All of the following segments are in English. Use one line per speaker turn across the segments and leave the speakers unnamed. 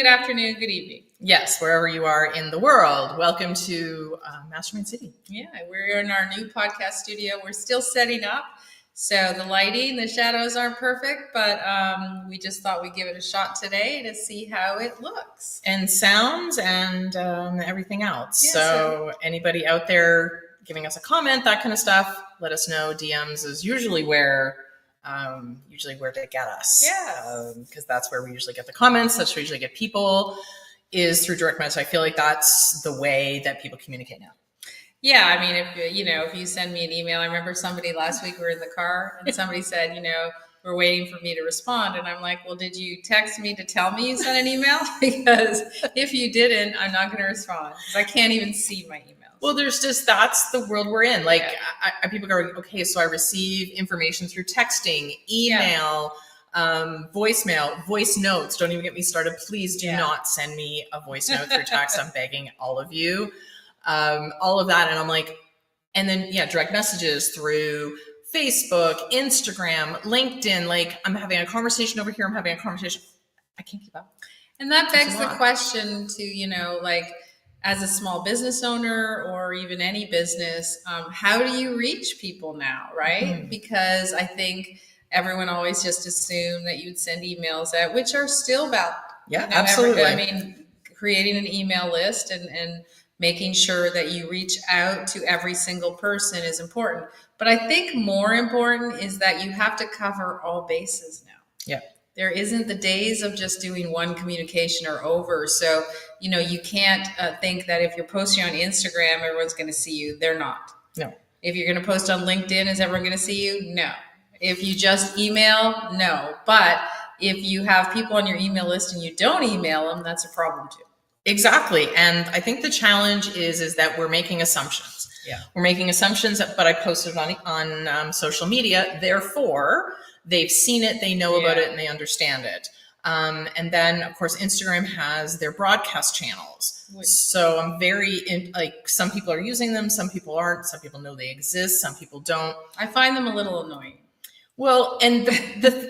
good afternoon, good evening.
Yes, wherever you are in the world. Welcome to Mastermind City.
Yeah, we're in our new podcast studio. We're still setting up. So the lighting, the shadows aren't perfect, but we just thought we'd give it a shot today to see how it looks.
And sounds and everything else.
Yeah,
so anybody out there giving us a comment, that kind of stuff, let us know. DMs is usually where to get us.
Yeah.
Because that's where we usually get the comments. That's where we usually get people, is through direct message. I feel like that's the way that people communicate now.
Yeah, I mean, if you send me an email, I remember somebody last week, we were in the car and somebody said, we're waiting for me to respond. And I'm like, well, did you text me to tell me you sent an email? Because if you didn't, I'm not going to respond because I can't even see my emails.
Well, that's the world we're in. Like people go, okay, so I receive information through texting, email, voicemail, voice notes. Don't even get me started. Please do not send me a voice note through text. I'm begging all of you. All of that. And I'm like, and then, direct messages through Facebook, Instagram, LinkedIn. Like I'm having a conversation over here. I'm having a conversation. I can't keep up.
And that begs the question to, as a small business owner or even any business, how do you reach people now? Right. Mm-hmm. Because I think everyone always just assumed that you'd send emails out, which are still valid.
Yeah, absolutely.
Creating an email list and making sure that you reach out to every single person is important. But I think more important is that you have to cover all bases now.
Yeah.
There isn't the days of just doing one communication or over. So, you can't think that if you're posting on Instagram, everyone's going to see you. They're not.
No.
If you're going to post on LinkedIn, is everyone going to see you? No. If you just email, no. But if you have people on your email list and you don't email them, that's a problem too.
Exactly. And I think the challenge is that we're making assumptions.
Yeah.
We're making assumptions, but I posted on social media. Therefore, they've seen it, they know about it, and they understand it. And then, of course, Instagram has their broadcast channels. So I'm some people are using them, some people aren't. Some people know they exist, some people don't.
I find them a little annoying.
Well, and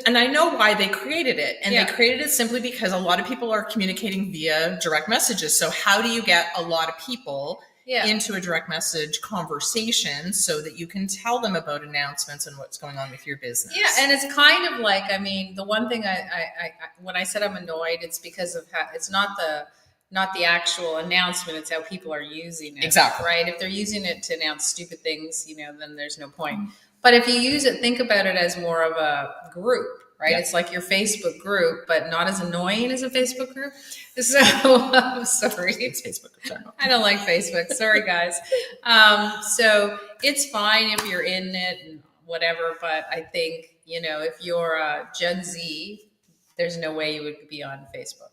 and I know why they created it. And they created it simply because a lot of people are communicating via direct messages. So how do you get a lot of people into a direct message conversation so that you can tell them about announcements and what's going on with your business?
Yeah, and it's kind of like, the one thing I when I said I'm annoyed, it's because of how it's not the actual announcement, it's how people are using it.
Exactly.
Right? If they're using it to announce stupid things, then there's no point. Mm-hmm. But if you use it, think about it as more of a group, right? Yeah. It's like your Facebook group, but not as annoying as a Facebook group. So I'm sorry.
It's Facebook. Sorry.
I don't like Facebook. Sorry, guys. So it's fine if you're in it and whatever. But I think, if you're a Gen Z, there's no way you would be on Facebook.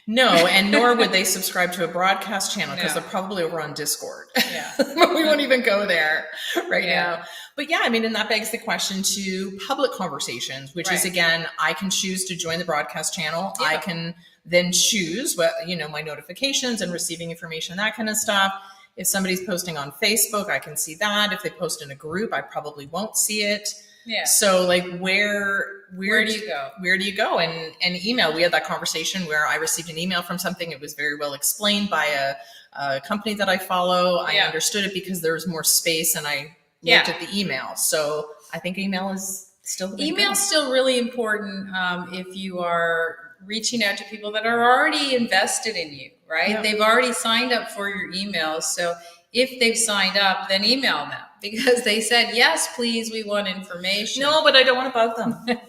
No, and nor would they subscribe to a broadcast channel because they're probably over on Discord.
Yeah.
But we won't even go there now. But and that begs the question to public conversations, which is, again, I can choose to join the broadcast channel. Yeah. I can then choose my notifications and receiving information, that kind of stuff. If somebody's posting on Facebook, I can see that. If they post in a group, I probably won't see it.
Yeah.
So where do you go? Where do you go? And email, we had that conversation where I received an email from something. It was very well explained by a company that I follow. I understood it because there was more space and I looked at the email. So I think email is still
still really important if you are reaching out to people that are already invested in you, right? Yeah. They've already signed up for your emails. So if they've signed up, then email them because they said, yes, please, we want information.
No, but I don't want to bug them.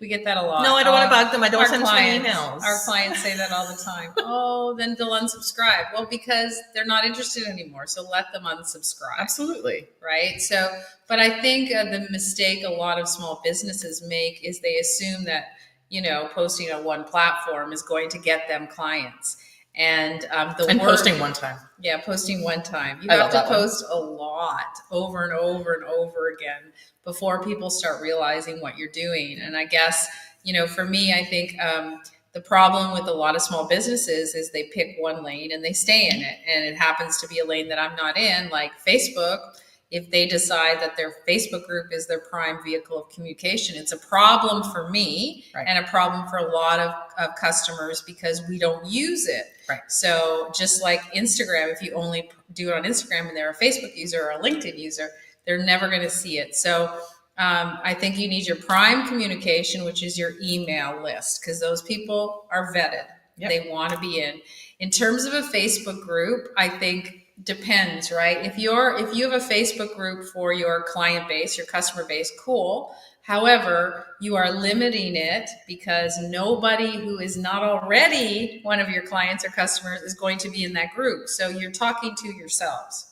We get that a lot.
No, I don't want to bug them. I don't send emails.
Our clients say that all the time. Oh, then they'll unsubscribe. Well, because they're not interested anymore. So let them unsubscribe.
Absolutely.
Right. So, but I think the mistake a lot of small businesses make is they assume that, posting on one platform is going to get them clients. And
posting one time.
Yeah, posting one time. You have to post a lot over and over and over again before people start realizing what you're doing. And I guess, for me, I think the problem with a lot of small businesses is they pick one lane and they stay in it. And it happens to be a lane that I'm not in, like Facebook. if they decide that their Facebook group is their prime vehicle of communication. It's a problem for me and a problem for a lot of customers because we don't use it. So just like Instagram, if you only do it on Instagram and they're a Facebook user or a LinkedIn user, they're never going to see it. So I think you need your prime communication, which is your email list, because those people are vetted. They want to be in. In terms of a Facebook group, I think depends, right? If you have a Facebook group for your client base, your customer base, cool. However, you are limiting it because nobody who is not already one of your clients or customers is going to be in that group. So you're talking to yourselves.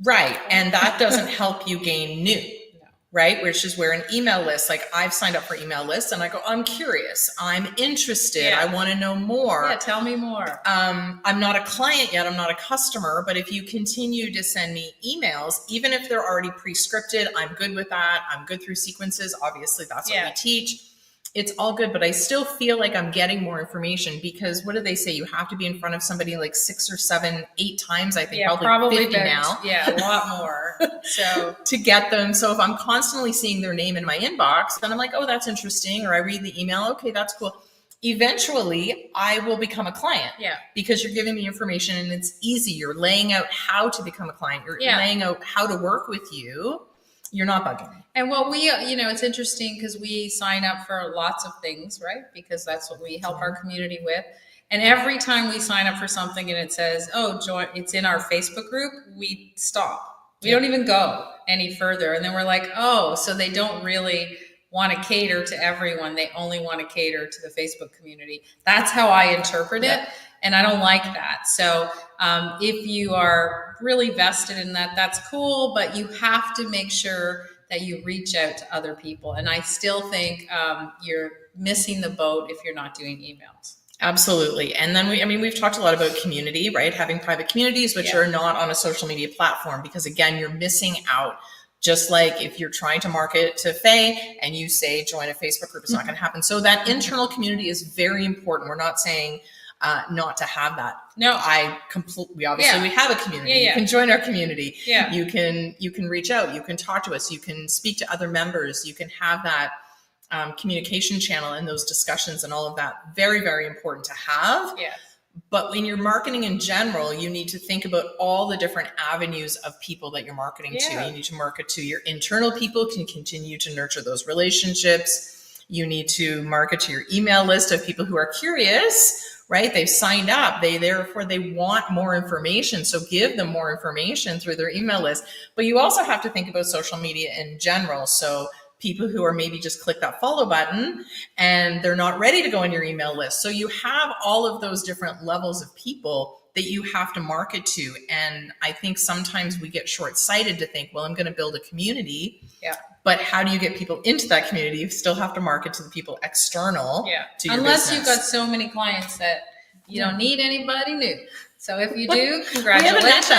Right. And that doesn't help you gain new. Right? Which is where an email list, like I've signed up for email lists and I go, I'm curious, I'm interested, I want to know more.
Yeah, tell me more.
I'm not a client yet, I'm not a customer, but if you continue to send me emails, even if they're already pre-scripted, I'm good with that. I'm good through sequences. Obviously, that's what we teach. It's all good, but I still feel like I'm getting more information because what do they say? You have to be in front of somebody like 6 or 7, 8 times, I think, probably 50 now.
Yeah, a lot more. So
to get them. So if I'm constantly seeing their name in my inbox, then I'm like, oh, that's interesting. Or I read the email. Okay, that's cool. Eventually, I will become a client. Because you're giving me information and it's easy. You're laying out how to become a client. You're laying out how to work with you. You're not bugging me.
And what we, it's interesting because we sign up for lots of things, right? Because that's what we help our community with. And every time we sign up for something and it says, oh, join, it's in our Facebook group, we stop. We don't even go any further. And then we're like, oh, so they don't really want to cater to everyone. They only want to cater to the Facebook community. That's how I interpret it. And I don't like that. So if you are really vested in that, that's cool, but you have to make sure that you reach out to other people. And I still think you're missing the boat if you're not doing emails.
Absolutely. And then we've talked a lot about community, right? Having private communities, which are not on a social media platform, because again, you're missing out. Just like if you're trying to market to Faye and you say, join a Facebook group, it's not going to happen. So that internal community is very important. We're not saying not to have that.
No,
we obviously we have a community. You can join our community. You can reach out. You can talk to us. You can speak to other members. You can have that communication channel and those discussions and all of that. Very, very important to have. But when you're marketing in general, you need to think about all the different avenues of people that you're marketing to. You need to market to your internal people, can continue to nurture those relationships. You need to market to your email list of people who are curious, right? They've signed up. Therefore they want more information. So give them more information through their email list. But you also have to think about social media in general. So people who are maybe just click that follow button and they're not ready to go on your email list. So you have all of those different levels of people that you have to market to. And I think sometimes we get short-sighted to think, well, I'm going to build a community. But how do you get people into that community? You still have to market to the people external to your
Unless
business.
you've got so many clients that you don't need anybody new. So if you do, congratulations.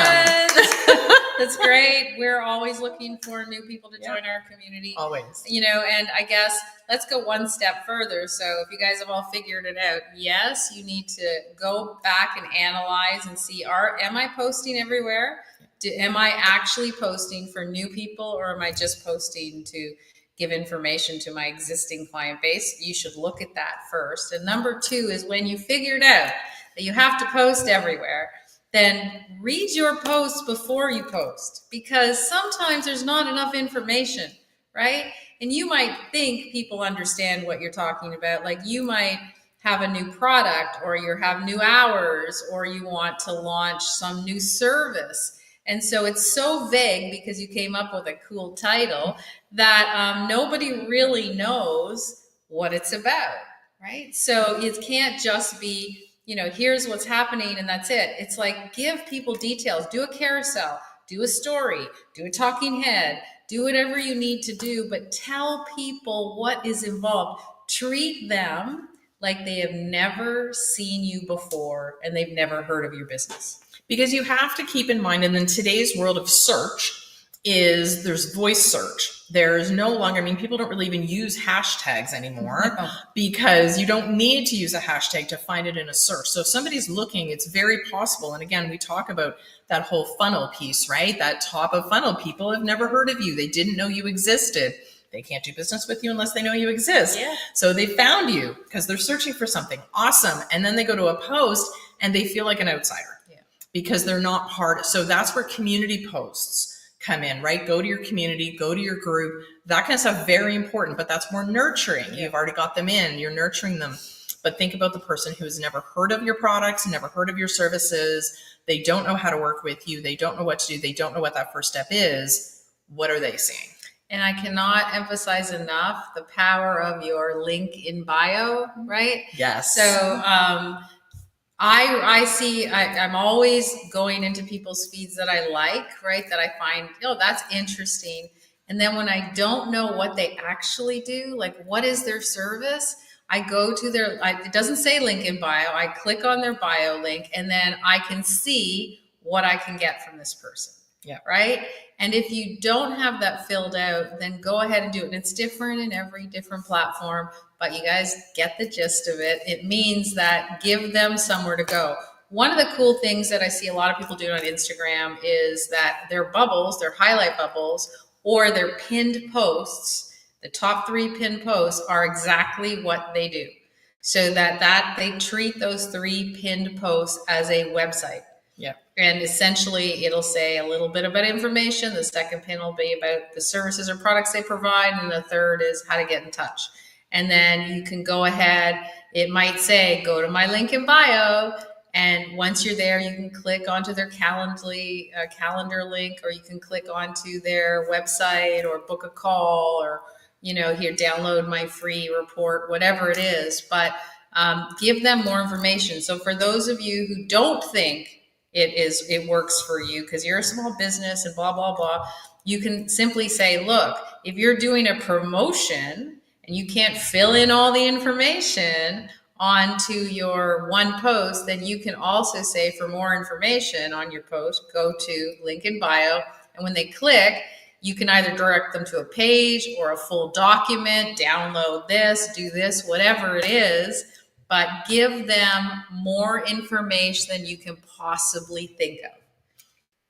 That's great. We're always looking for new people to join our community.
Always.
And I guess let's go one step further. So if you guys have all figured it out, yes, you need to go back and analyze and see, am I posting everywhere? Am I actually posting for new people, or am I just posting to give information to my existing client base? You should look at that first. And number 2 is when you figured out that you have to post everywhere, then read your posts before you post, because sometimes there's not enough information, right? And you might think people understand what you're talking about. Like you might have a new product, or you have new hours, or you want to launch some new service. And so it's so vague because you came up with a cool title that nobody really knows what it's about, right? So it can't just be, here's what's happening and that's it. It's like, give people details, do a carousel, do a story, do a talking head, do whatever you need to do, but tell people what is involved. Treat them like they have never seen you before and they've never heard of your business.
Because you have to keep in mind, and in today's world of search, is there's voice search. There's no longer, I mean, people don't really even use hashtags anymore because you don't need to use a hashtag to find it in a search. So if somebody's looking, it's very possible. And again, we talk about that whole funnel piece, right? That top of funnel, people have never heard of you. They didn't know you existed. They can't do business with you unless they know you exist.
Yeah.
So they found you because they're searching for something awesome. And then they go to a post and they feel like an outsider because they're not part. So that's where community posts come in, right? Go to your community, go to your group, that kind of stuff, very important, but that's more nurturing. You've already got them in, you're nurturing them. But think about the person who has never heard of your products, never heard of your services. They don't know how to work with you. They don't know what to do. They don't know what that first step is. What are they seeing?
And I cannot emphasize enough the power of your link in bio, right?
Yes.
So, I'm always going into people's feeds that I like, right? That I find, that's interesting. And then when I don't know what they actually do, like what is their service, I go to it doesn't say link in bio. I click on their bio link and then I can see what I can get from this person.
Yeah.
Right. And if you don't have that filled out, then go ahead and do it. And it's different in every different platform, but you guys get the gist of it. It means that give them somewhere to go. One of the cool things that I see a lot of people doing on Instagram is that their bubbles, their highlight bubbles, or their pinned posts, the top 3 pinned posts are exactly what they do. So that they treat those 3 pinned posts as a website.
Yeah.
And essentially it'll say a little bit about information. The second pin will be about the services or products they provide. And the third is how to get in touch. And then you can go ahead. It might say, go to my link in bio. And once you're there, you can click onto their calendar link, or you can click onto their website or book a call, or, here, download my free report, whatever it is. But give them more information. So for those of you who don't think it works for you because you're a small business and blah, blah, blah, you can simply say, look, if you're doing a promotion and you can't fill in all the information onto your one post, then you can also say, for more information on your post, go to link in bio. And when they click, you can either direct them to a page or a full document, download this, do this, whatever it is. But give them more information than you can possibly think of.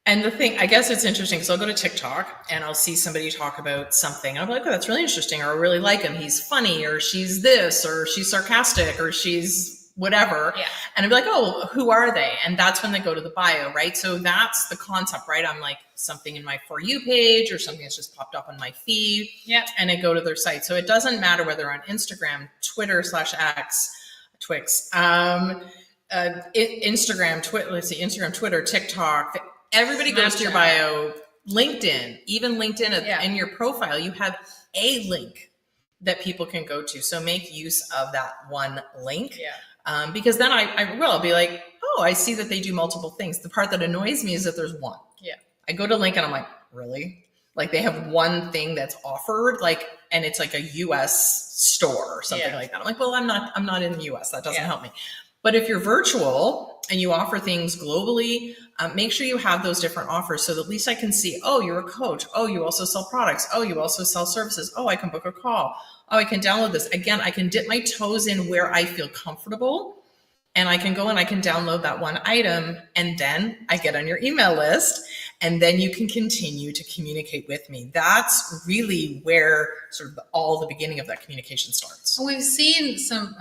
And the thing, I guess it's interesting because I'll go to TikTok and I'll see somebody talk about something. I'm like, oh, that's really interesting. Or I really like him. He's funny, or she's this, or she's sarcastic, or she's whatever.
Yeah.
And I'd be like, oh, who are they? And that's when they go to the bio, right? So that's the concept, right? I'm like something in my For You page or something that's just popped up on my feed.
Yeah.
And I go to their site. So it doesn't matter whether on Instagram, Twitter /X, Twix, Instagram, Twitter, TikTok. Everybody goes to your bio. LinkedIn, even LinkedIn in your profile, you have a link that people can go to. So make use of that one link.
Yeah.
Because then I'll be like, oh, I see that they do multiple things. The part that annoys me is that there's one.
Yeah.
I go to link and I'm like, really? Like they have one thing that's offered, and it's like a US store or something like that. I'm like, well, I'm not in the US. That doesn't help me. But if you're virtual and you offer things globally, make sure you have those different offers so that at least I can see, oh, you're a coach. Oh, you also sell products. Oh, you also sell services. Oh, I can book a call. Oh, I can download this. Again, I can dip my toes in where I feel comfortable. And I can go and I can download that one item, and then I get on your email list, and then you can continue to communicate with me. That's really where sort of all the beginning of that communication starts.
We've seen some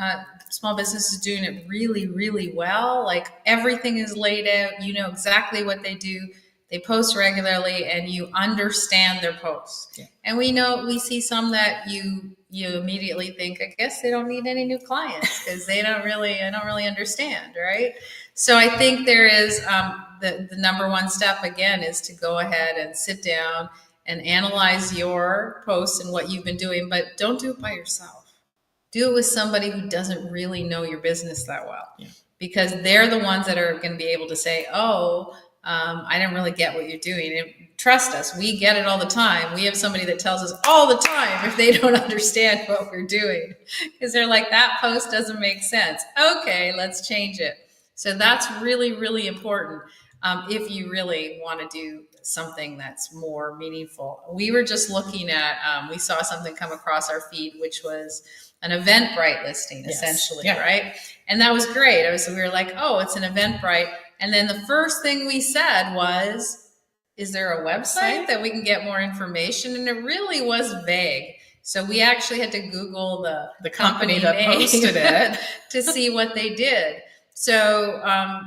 small businesses doing it really, really well. Like everything is laid out. You know exactly what they do. They post regularly, and you understand their posts. Yeah. And we see some that you immediately think, I guess they don't need any new clients because they don't really understand, right? So I think there is the number one step again is to go ahead and sit down and analyze your posts and what you've been doing, but don't do it by yourself. Do it with somebody who doesn't really know your business that well, because they're the ones that are going to be able to say, oh, I didn't really get what you're doing. And trust us, we get it all the time. We have somebody that tells us all the time if they don't understand what we're doing, because they're like, that post doesn't make sense. Okay, let's change it. So that's really, really important. if you really want to do something that's more meaningful. We were just looking at, we saw something come across our feed, which was an Eventbrite listing, essentially, right? And that was great. We were like, oh, it's an Eventbrite. And then the first thing we said was, is there a website that we can get more information? And it really was vague. So we actually had to Google the company that posted it to see what they did. So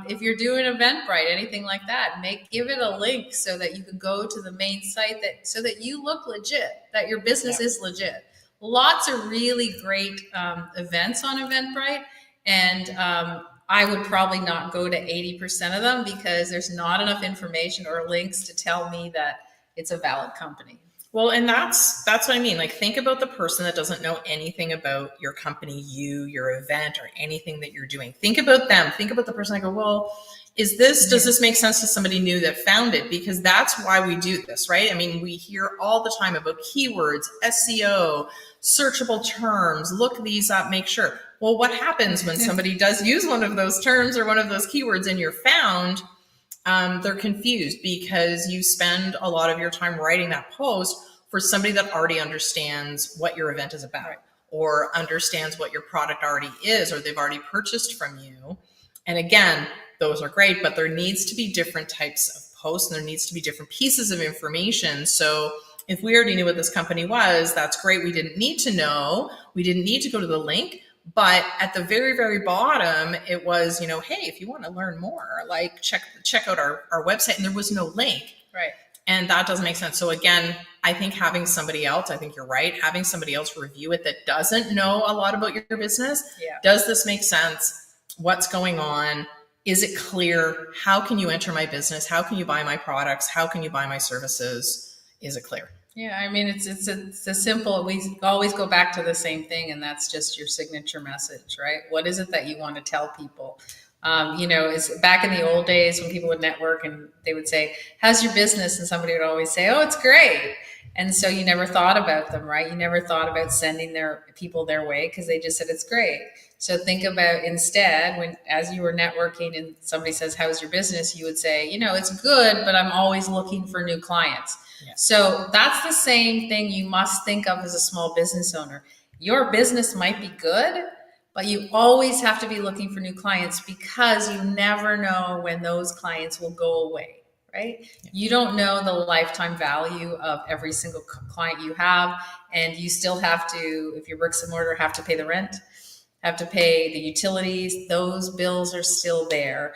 if you're doing Eventbrite, anything like that, give it a link so that you can go to the main site, so that you look legit, that your business is legit. Lots of really great events on Eventbrite, and I would probably not go to 80% of them because there's not enough information or links to tell me that it's a valid company.
Well, and that's what I mean. Like, think about the person that doesn't know anything about your company, your event, or anything that you're doing. Think about them. Think about the person that go, well, does this make sense to somebody new that found it? Because that's why we do this, right? I mean, we hear all the time about keywords, SEO, searchable terms, look these up, make sure. Well, what happens when somebody does use one of those terms or one of those keywords and you're found? They're confused because you spend a lot of your time writing that post for somebody that already understands what your event is about, or understands what your product already is, or they've already purchased from you. And again, those are great, but there needs to be different types of posts, and there needs to be different pieces of information. So if we already knew what this company was, that's great. We didn't need to know. We didn't need to go to the link. But at the very, very bottom, it was, hey, if you want to learn more, like check out our website. And there was no link.
Right.
And that doesn't make sense. So again, I think having somebody else, I think you're right, having somebody else review it that doesn't know a lot about your business.
Yeah.
Does this make sense? What's going on? Is it clear? How can you enter my business? How can you buy my products? How can you buy my services? Is it clear?
Yeah, I mean, it's a simple, we always go back to the same thing, and that's just your signature message, right? What is it that you want to tell people? Is back in the old days when people would network and they would say, how's your business? And somebody would always say, oh, it's great. And so you never thought about them, right? You never thought about sending their people their way because they just said it's great. So think about instead, as you were networking and somebody says, how's your business? You would say, it's good, but I'm always looking for new clients. Yeah. So that's the same thing you must think of as a small business owner. Your business might be good, but you always have to be looking for new clients because you never know when those clients will go away, right? Yeah. You don't know the lifetime value of every single client you have. And you still have to, if you're bricks and mortar, have to pay the rent, have to pay the utilities. Those bills are still there.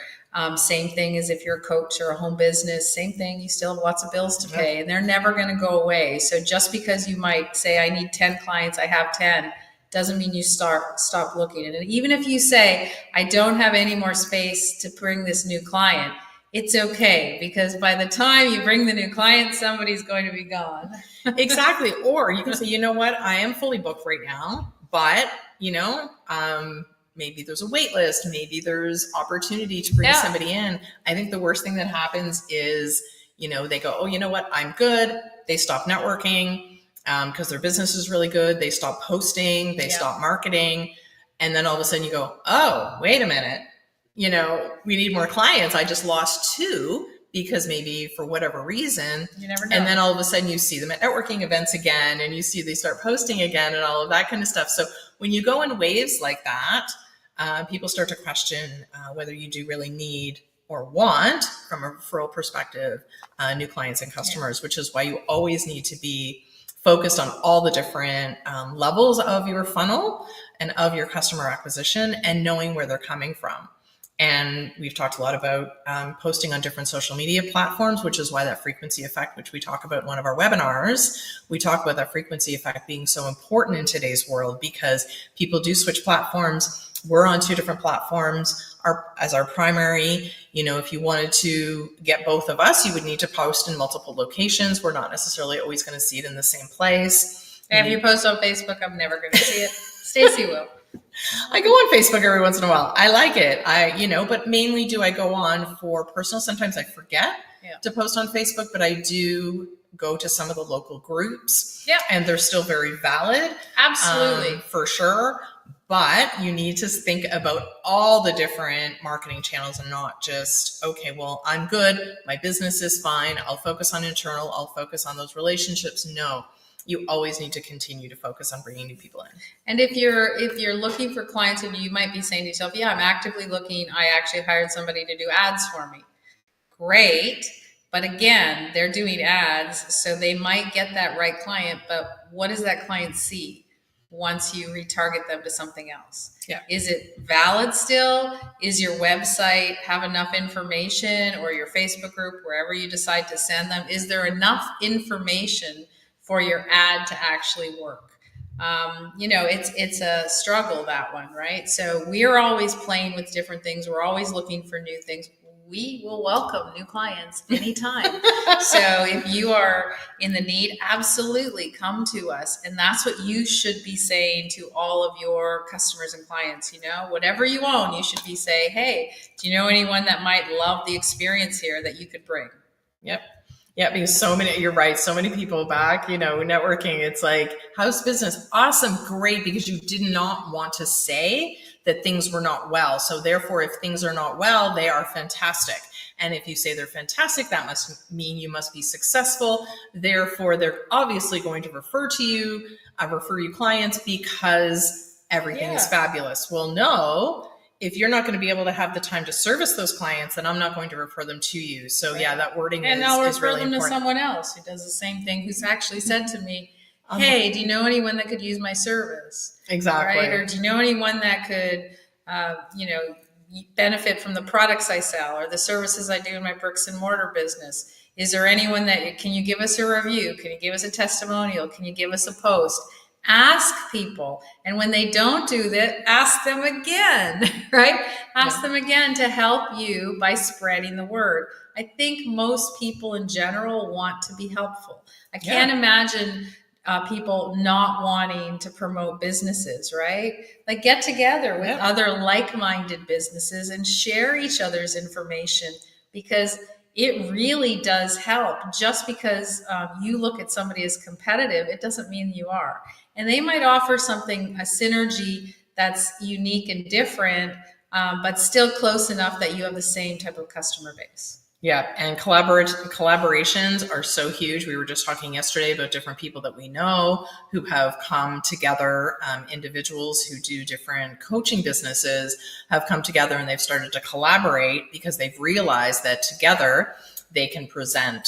Same thing as if you're a coach or a home business, same thing, you still have lots of bills to pay and they're never going to go away. So just because you might say, I need 10 clients, I have 10, doesn't mean you stop looking. And even if you say, I don't have any more space to bring this new client, it's okay, because by the time you bring the new client, somebody's going to be gone.
Exactly. Or you can say, you know what, I am fully booked right now, but maybe there's a wait list. Maybe there's opportunity to bring somebody in. I think the worst thing that happens is, they go, oh, you know what? I'm good. They stop networking because their business is really good. They stop posting. They stop marketing. And then all of a sudden you go, oh, wait a minute. We need more clients. I just lost 2 because maybe for whatever reason.
You never know.
And then all of a sudden you see them at networking events again, and you see they start posting again and all of that kind of stuff. So when you go in waves like that, people start to question whether you do really need or want, from a referral perspective, new clients and customers, which is why you always need to be focused on all the different levels of your funnel and of your customer acquisition and knowing where they're coming from. And we've talked a lot about posting on different social media platforms, which is why that frequency effect, which we talk about in one of our webinars, we talk about that frequency effect being so important in today's world because people do switch platforms. We're on 2 different platforms as our primary. If you wanted to get both of us, you would need to post in multiple locations. We're not necessarily always going to see it in the same place.
And if you post on Facebook, I'm never going to see it. Stacey will.
I go on Facebook every once in a while. I like it. But mainly do I go on for personal. Sometimes I forget to post on Facebook, but I do go to some of the local groups.
Yeah.
And they're still very valid.
Absolutely.
For sure. But you need to think about all the different marketing channels and not just, okay, well, I'm good. My business is fine. I'll focus on internal. I'll focus on those relationships. No, you always need to continue to focus on bringing new people in.
And if you're looking for clients, and you might be saying to yourself, yeah, I'm actively looking. I actually hired somebody to do ads for me. Great. But again, they're doing ads, so they might get that right client, but what does that client see once you retarget them to something else?
Yeah.
Is it valid still? Is your website have enough information, or your Facebook group, wherever you decide to send them? Is there enough information for your ad to actually work? It's a struggle, that one, right? So we're always playing with different things. We're always looking for new things. We will welcome new clients anytime. So if you are in the need, absolutely come to us. And that's what you should be saying to all of your customers and clients. Whatever you own, you should be saying, hey, do you know anyone that might love the experience here that you could bring?
Yep. Yeah, because you're right. So many people back, networking, it's like, how's business? Awesome. Great. Because you did not want to say that things were not well. So therefore, if things are not well, they are fantastic. And if you say they're fantastic, that must mean you must be successful. Therefore, they're obviously going to refer you clients because everything is fabulous. Well, no. If you're not going to be able to have the time to service those clients, then I'm not going to refer them to you. So yeah, that wording is really important.
And I'll refer them to someone else who does the same thing, who's actually said to me, hey, do you know anyone that could use my service?
Exactly.
Right? Or do you know anyone that could, benefit from the products I sell or the services I do in my bricks and mortar business? Is there anyone can you give us a review? Can you give us a testimonial? Can you give us a post? Ask people. And when they don't do that, ask them again, right? Ask them again to help you by spreading the word. I think most people in general want to be helpful. I can't imagine people not wanting to promote businesses, right? Like, get together with other like-minded businesses and share each other's information, because it really does help. Just because you look at somebody as competitive, it doesn't mean you are. And they might offer a synergy that's unique and different, but still close enough that you have the same type of customer base.
Yeah, and collaborations are so huge. We were just talking yesterday about different people that we know who have come together, individuals who do different coaching businesses have come together and they've started to collaborate because they've realized that together they can present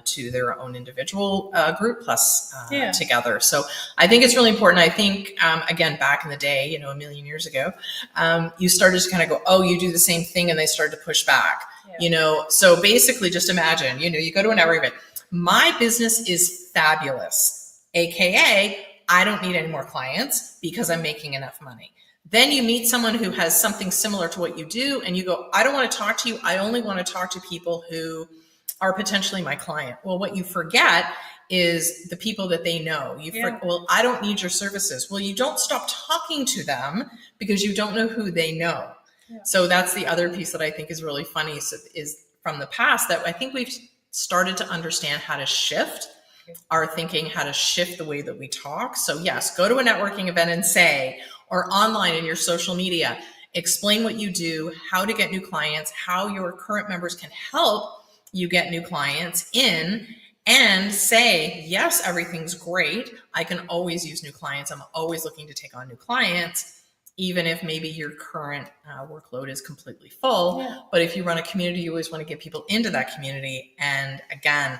to their own individual group plus together. So I think it's really important. I think, again, back in the day, a million years ago, you started to kind of go, oh, you do the same thing, and they started to push back. So basically just imagine, you go to an networking event. My business is fabulous, AKA I don't need any more clients because I'm making enough money. Then you meet someone who has something similar to what you do, and you go, I don't want to talk to you. I only want to talk to people who are potentially my client. Well, what you forget is the people that they know. Well, I don't need your services. Well, you don't stop talking to them because you don't know who they know. Yeah. So that's the other piece that I think is really funny, is from the past, that I think we've started to understand how to shift our thinking, how to shift the way that we talk. So yes, go to a networking event and say, or online in your social media, explain what you do, how to get new clients, how your current members can help you get new clients in, and say, yes, everything's great. I can always use new clients. I'm always looking to take on new clients, even if maybe your current workload is completely full. Yeah. But if you run a community, you always want to get people into that community. And again,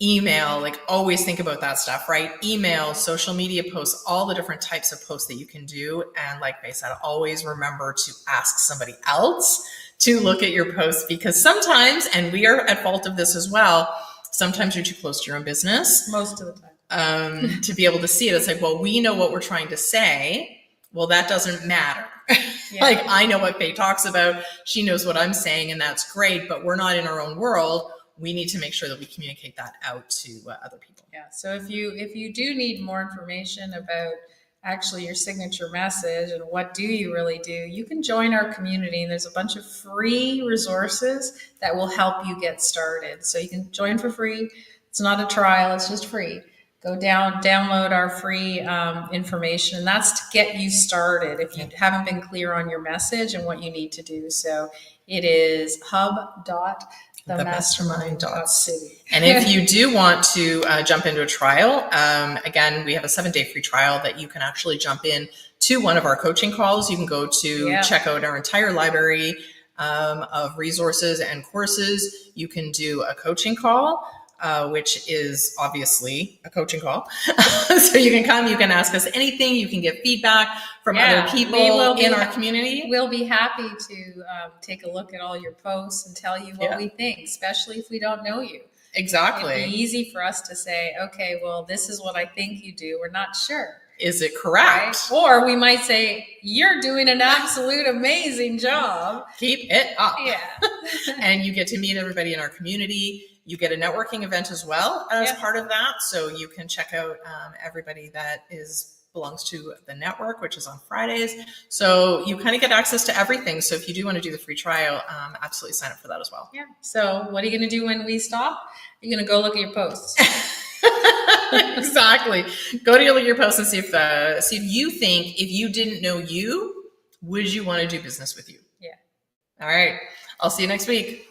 email, always think about that stuff, right? Email, social media posts, all the different types of posts that you can do. And like I said, always remember to ask somebody else to look at your posts, because sometimes, and we are at fault of this as well, sometimes you're too close to your own business.
Most of the time.
To be able to see it. It's like, well, we know what we're trying to say. Well, that doesn't matter. Yeah. I know what Faye talks about. She knows what I'm saying, and that's great, but we're not in our own world. We need to make sure that we communicate that out to other people.
Yeah. So if you do need more information about actually your signature message and what do you really do, you can join our community. And there's a bunch of free resources that will help you get started. So you can join for free. It's not a trial. It's just free. go download our free information. And that's to get you started if you haven't been clear on your message and what you need to do. So it is hub.themastermind.city.
And if you do want to jump into a trial, again, we have a 7-day free trial that you can actually jump in to one of our coaching calls. You can go to check out our entire library of resources and courses. You can do a coaching call, which is obviously a coaching call. So you can come, you can ask us anything, you can get feedback from other people in our community.
We'll be happy to take a look at all your posts and tell you what we think, especially if we don't know you.
Exactly.
It'd be easy for us to say, okay, well, this is what I think you do. We're not sure.
Is it correct?
Right? Or we might say, you're doing an absolute amazing job.
Keep it up.
Yeah.
And you get to meet everybody in our community. You get a networking event as well as part of that. So you can check out everybody that belongs to the network, which is on Fridays. So you kind of get access to everything. So if you do want to do the free trial, absolutely sign up for that as well.
Yeah. So what are you going to do when we stop? You're going to go look at your posts.
Exactly. Go to look at your posts and see if you think, if you didn't know you, would you want to do business with you?
Yeah.
All right. I'll see you next week.